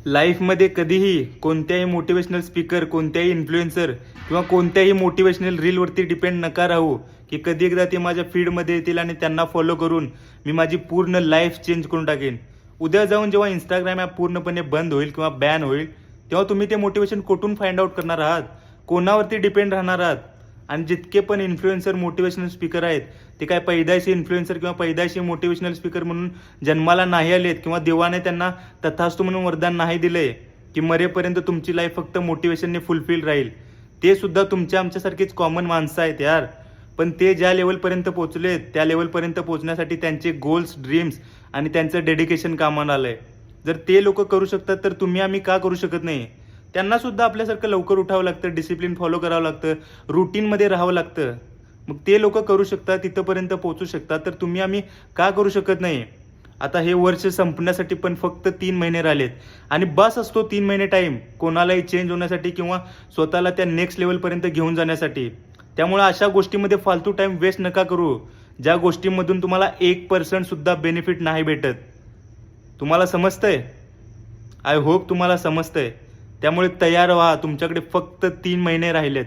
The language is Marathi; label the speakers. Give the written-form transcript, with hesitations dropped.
Speaker 1: लाईफमध्ये कधीही कोणत्याही मोटिवेशनल स्पीकर, कोणत्याही इन्फ्लुएन्सर किंवा कोणत्याही मोटिवेशनल रीलवरती डिपेंड नका राहू की कधी एकदा ते माझ्या फीडमध्ये येतील आणि त्यांना फॉलो करून मी माझी पूर्ण लाईफ चेंज करून टाकेन. उद्या जाऊन जेव्हा इंस्टाग्राम ॲप पूर्णपणे बंद होईल किंवा बॅन होईल तेव्हा तुम्ही ते मोटिवेशन कुठून फाइंड आउट करणार आहात, कोणावरती डिपेंड राहणार आहात. आणि जितके पण इन्फ्लुएन्सर मोटिवेशनल स्पीकर आहेत ते काय पैदायशी इन्फ्लुएन्सर किंवा पैदायशी मोटिवेशनल स्पीकर म्हणून जन्माला नाही आलेत किंवा देवाने त्यांना तथास्तु म्हणून वरदान नाही दिलंय की मरेपर्यंत तुमची लाईफ फक्त मोटिवेशनने फुलफिल राहील. ते सुद्धा तुमच्या आमच्यासारखीच कॉमन माणसं आहेत यार. पण ते ज्या लेवलपर्यंत पोहोचलेत त्या लेवलपर्यंत पोहोचण्यासाठी त्यांचे गोल्स, ड्रीम्स आणि त्यांचं डेडिकेशन कामाला आलं आहे. जर ते लोक करू शकतात तर तुम्ही आम्ही का करू शकत नाही. त्यांना सुद्धा आपल्यासारखं लवकर उठावं लागतं, डिसिप्लिन फॉलो करावं लागतं, रुटीनमध्ये राहावं लागतं. मग ते लोक करू शकतात, तिथंपर्यंत पोहोचू शकतात, तर तुम्ही आम्ही का करू शकत नाही. आता हे वर्ष संपण्यासाठी पण फक्त 3 महिने राहिलेत आणि बस असतो 3 महिने टाईम कोणालाही चेंज होण्यासाठी किंवा स्वतःला त्या नेक्स्ट लेवलपर्यंत घेऊन जाण्यासाठी. त्यामुळे अशा गोष्टीमध्ये फालतू टाईम वेस्ट नका करू ज्या गोष्टींमधून तुम्हाला 1% सुद्धा बेनिफिट नाही भेटत. तुम्हाला समजतंय? आय होप तुम्हाला समजतंय. त्यामुळे तयार व्हा, तुमच्याकडे फक्त 3 महिने राहिलेत.